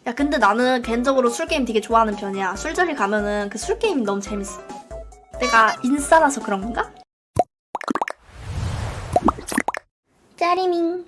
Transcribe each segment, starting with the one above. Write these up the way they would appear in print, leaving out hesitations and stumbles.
야 근데 나는 개인적으로 술게임 되게 좋아하는 편이야. 술자리 가면은 그 술게임이 너무 재밌어. 내가 인싸라서 그런 건가? 짜리밍.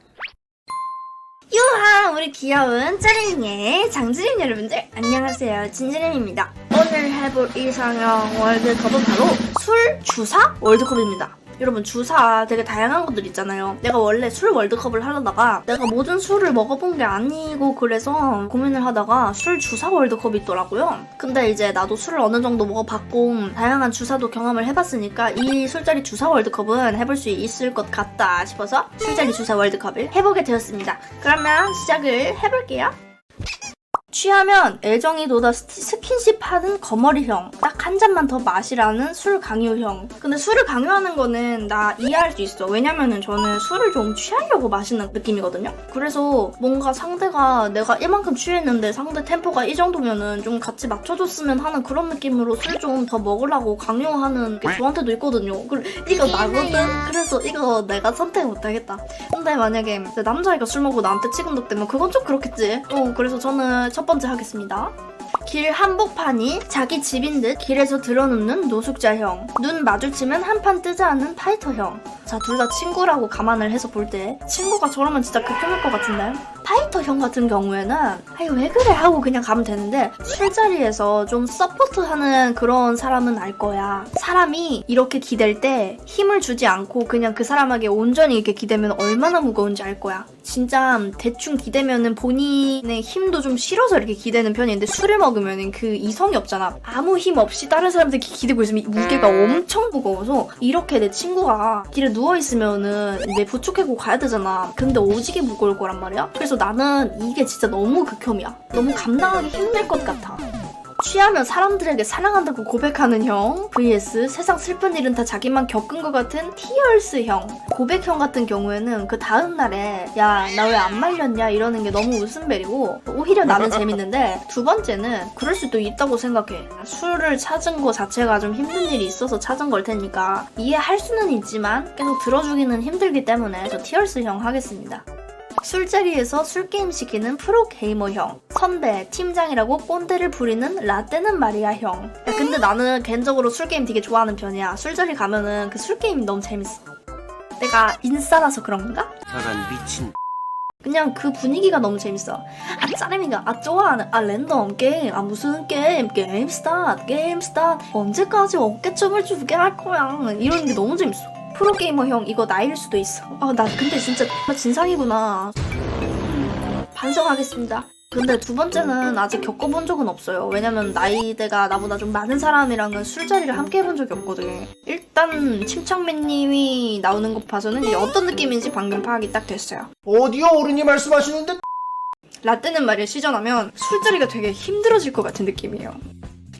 유하 우리 귀여운 짜리밍의 장지림 여러분들 안녕하세요. 진지림입니다. 오늘 해볼 이상형 월드컵은 바로 술 주사 월드컵입니다. 여러분 주사 되게 다양한 것들 있잖아요. 내가 원래 술 월드컵을 하려다가 내가 모든 술을 먹어본 게 아니고 그래서 고민을 하다가 술 주사 월드컵이 있더라고요. 근데 이제 나도 술을 어느 정도 먹어봤고 다양한 주사도 경험을 해봤으니까 이 술자리 주사 월드컵은 해볼 수 있을 것 같다 싶어서 술자리 주사 월드컵을 해보게 되었습니다. 그러면 시작을 해볼게요. 취하면 애정이 돋아 스킨십 하는 거머리형. 딱 한 잔만 더 마시라는 술 강요형. 근데 술을 강요하는 거는 나 이해할 수 있어. 왜냐면은 저는 술을 좀 취하려고 마시는 느낌이거든요. 그래서 뭔가 상대가 내가 이만큼 취했는데 상대 템포가 이 정도면은 좀 같이 맞춰줬으면 하는 그런 느낌으로 술 좀 더 먹으려고 강요하는 게 저한테도 있거든요. 이거 나거든? 그래서 이거 내가 선택 못하겠다. 근데 만약에 남자애가 술 먹고 나한테 치근덕대면 그건 좀 그렇겠지. 그래서 저는 첫 번째 하겠습니다. 길 한복판이 자기 집인 듯 길에서 들어눕는 노숙자형. 눈 마주치면 한판 뜨지 않는 파이터형. 자, 둘 다 친구라고 감안을 해서 볼 때 친구가 저러면 진짜 극혐일 것 같은데? 파이터형 같은 경우에는 아유 왜 그래 하고 그냥 가면 되는데 술자리에서 좀 서포트하는 그런 사람은 알 거야. 사람이 이렇게 기댈 때 힘을 주지 않고 그냥 그 사람에게 온전히 이렇게 기대면 얼마나 무거운지 알 거야. 진짜 대충 기대면은 본인의 힘도 좀 실어서 이렇게 기대는 편인데 술을 먹으면은 그 이성이 없잖아. 아무 힘 없이 다른 사람들 기대고 있으면 무게가 엄청 무거워서 이렇게 내 친구가 길에 누워있으면은 내 부축해고 가야 되잖아. 근데 오지게 무거울 거란 말이야. 그래서 나는 이게 진짜 너무 극혐이야. 너무 감당하기 힘들 것 같아. 취하면 사람들에게 사랑한다고 고백하는 형 vs 세상 슬픈 일은 다 자기만 겪은 것 같은 티얼스형. 고백형 같은 경우에는 그 다음날에 야 나 왜 안 말렸냐 이러는 게 너무 웃음벨이고 오히려 나는 재밌는데 두 번째는 그럴 수도 있다고 생각해. 술을 찾은 거 자체가 좀 힘든 일이 있어서 찾은 걸 테니까 이해할 수는 있지만 계속 들어주기는 힘들기 때문에 저 티얼스형 하겠습니다. 술자리에서 술게임 시키는 프로게이머형. 선배, 팀장이라고 꼰대를 부리는 라떼는 마리아형. 야 근데 나는 개인적으로 술게임 되게 좋아하는 편이야. 술자리 가면은 그 술게임이 너무 재밌어. 내가 인싸라서 그런 건가? 저런 미친. 그냥 그 분위기가 너무 재밌어. 아 짜рем이가 좋아하는 랜덤 게임 무슨 게임 스타트 언제까지 어깨춤을 추게 할 거야 이런 게 너무 재밌어. 프로게이머 형 이거 나일 수도 있어. 나 근데 진짜 진상이구나. 반성하겠습니다. 근데 두 번째는 아직 겪어본 적은 없어요. 왜냐면 나이대가 나보다 좀 많은 사람이랑은 술자리를 함께 해본 적이 없거든. 일단 침착맨님이 나오는 것 봐서는 이게 어떤 느낌인지 방금 파악이 딱 됐어요. 어디요 어른이 말씀하시는데? 라떼는 말이야 시전하면 술자리가 되게 힘들어질 것 같은 느낌이에요.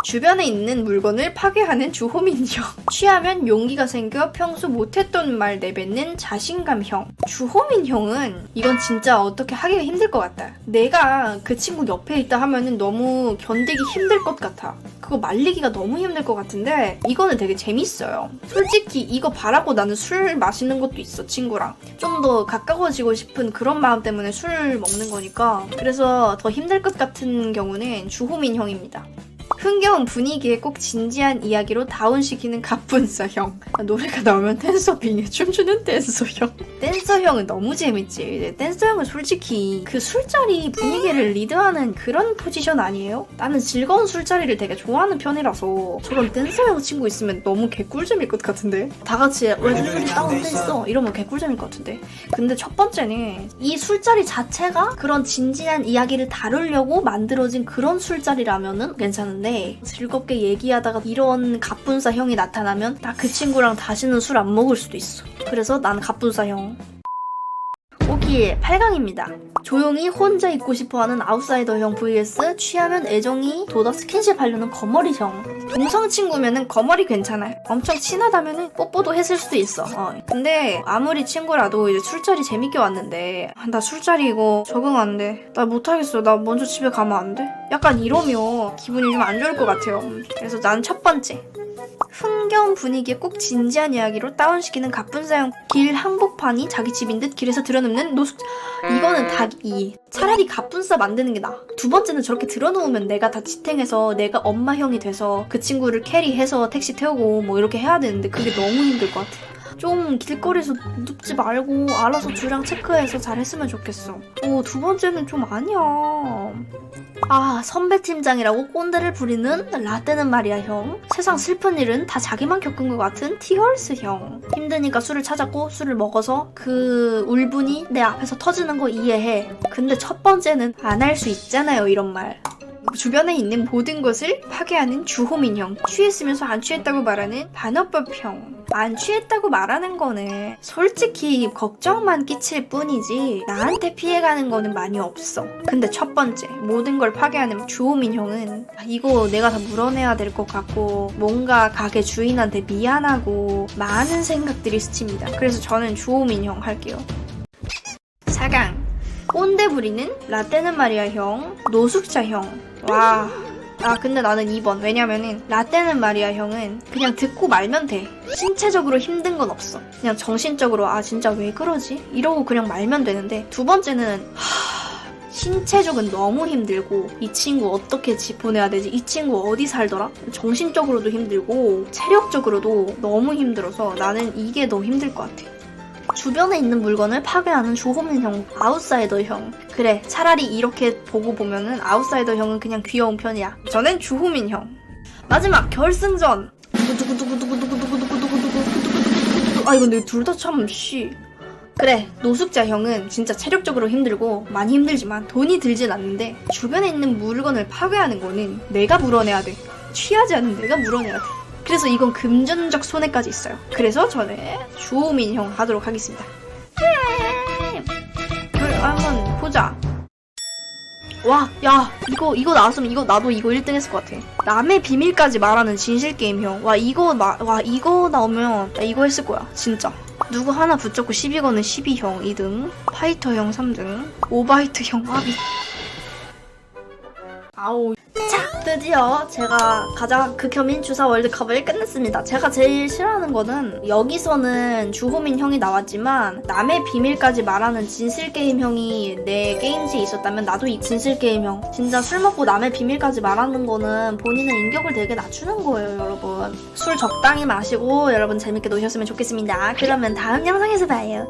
주변에 있는 물건을 파괴하는 주호민형. 취하면 용기가 생겨 평소 못했던 말 내뱉는 자신감형. 주호민형은 이건 진짜 어떻게 하기가 힘들 것 같다. 내가 그 친구 옆에 있다 하면은 너무 견디기 힘들 것 같아. 그거 말리기가 너무 힘들 것 같은데 이거는 되게 재밌어요. 솔직히 이거 바라고 나는 술 마시는 것도 있어. 친구랑 좀 더 가까워지고 싶은 그런 마음 때문에 술 먹는 거니까. 그래서 더 힘들 것 같은 경우는 주호민형입니다. 흥겨운 분위기에 꼭 진지한 이야기로 다운시키는 갑분싸형. 노래가 나오면 댄서빙에 춤추는 댄서형. 댄서형은 너무 재밌지. 댄서형은 솔직히 그 술자리 분위기를 리드하는 그런 포지션 아니에요? 나는 즐거운 술자리를 되게 좋아하는 편이라서 저런 댄서형 친구 있으면 너무 개꿀잼일 것 같은데? 다 같이 왜 술이 다운돼 있어? 이러면 개꿀잼일 것 같은데? 근데 첫 번째는 이 술자리 자체가 그런 진지한 이야기를 다루려고 만들어진 그런 술자리라면은 괜찮은데 즐겁게 얘기하다가 이런 갑분싸 형이 나타나면 나 그 친구랑 다시는 술 안 먹을 수도 있어. 그래서 난 갑분싸 형. 5기 8강입니다. 조용히 혼자 있고 싶어하는 아웃사이더형 vs 취하면 애정이 돋아 스킨십 하려는 거머리형. 동성 친구면은 거머리 괜찮아요. 엄청 친하다면은 뽀뽀도 했을 수도 있어. 근데 아무리 친구라도 이제 술자리 재밌게 왔는데 나 술자리 이거 적응 안 돼. 나 못하겠어. 나 먼저 집에 가면 안 돼? 약간 이러면 기분이 좀 안 좋을 것 같아요. 그래서 난 첫 번째 흥겨운 분위기에 꼭 진지한 이야기로 다운시키는 갑분싸형 길 항복판이 자기 집인 듯 길에서 들여놓는 노숙자. 이거는 닭이. 차라리 갑분싸 만드는 게 나아. 두 번째는 저렇게 들여놓으면 내가 다 지탱해서 내가 엄마형이 돼서 그 친구를 캐리해서 택시 태우고 뭐 이렇게 해야 되는데 그게 너무 힘들 것 같아. 좀 길거리에서 눕지 말고 알아서 주량 체크해서 잘 했으면 좋겠어. 두 번째는 좀 아니야. 선배 팀장이라고 꼰대를 부리는 라떼는 말이야 형. 세상 슬픈 일은 다 자기만 겪은 것 같은 티얼스 형. 힘드니까 술을 찾았고 술을 먹어서 그 울분이 내 앞에서 터지는 거 이해해. 근데 첫 번째는 안 할 수 있잖아요 이런 말. 주변에 있는 모든 것을 파괴하는 주호민형. 취했으면서 안 취했다고 말하는 반어법형. 안 취했다고 말하는 거는 솔직히 걱정만 끼칠 뿐이지 나한테 피해가는 거는 많이 없어. 근데 첫 번째 모든 걸 파괴하는 주호민형은 이거 내가 다 물어내야 될 것 같고 뭔가 가게 주인한테 미안하고 많은 생각들이 스칩니다. 그래서 저는 주호민형 할게요. 4강 꼰대 부리는 라떼는 말이야 형. 노숙자 형. 와. 근데 나는 2번. 왜냐면은 라떼는 말이야 형은 그냥 듣고 말면 돼. 신체적으로 힘든 건 없어. 그냥 정신적으로 진짜 왜 그러지? 이러고 그냥 말면 되는데 두 번째는 신체적은 너무 힘들고 이 친구 어떻게 집 보내야 되지? 이 친구 어디 살더라? 정신적으로도 힘들고 체력적으로도 너무 힘들어서 나는 이게 더 힘들 것 같아. 주변에 있는 물건을 파괴하는 주호민형, 아웃사이더형. 그래, 차라리 이렇게 보고 보면은 아웃사이더형은 그냥 귀여운 편이야. 저는 주호민형. 마지막 결승전. 이거 근데 둘 다 참 그래, 노숙자형은 진짜 체력적으로 힘들고 많이 힘들지만 돈이 들진 않는데 주변에 있는 물건을 파괴하는 거는 내가 물어내야 돼. 취하지 않은 내가 물어내야 돼. 그래서 이건 금전적 손해까지 있어요. 그래서 저는 주호민형 하도록 하겠습니다. 한번 보자. 이거 나왔으면 나도 이거 1등 했을 것 같아. 남의 비밀까지 말하는 진실게임형. 이거 나오면 나 이거 했을 거야. 진짜. 누구 하나 붙잡고 시비 거는 12형 2등, 파이터형 3등, 오바이트형 4위. 자, 드디어 제가 가장 극혐인 주사 월드컵을 끝냈습니다. 제가 제일 싫어하는 거는 여기서는 주호민 형이 나왔지만 남의 비밀까지 말하는 진실게임 형이 내 게임지에 있었다면 나도 이 진실게임 형. 진짜 술 먹고 남의 비밀까지 말하는 거는 본인의 인격을 되게 낮추는 거예요, 여러분. 술 적당히 마시고 여러분 재밌게 노셨으면 좋겠습니다. 그러면 다음 영상에서 봐요.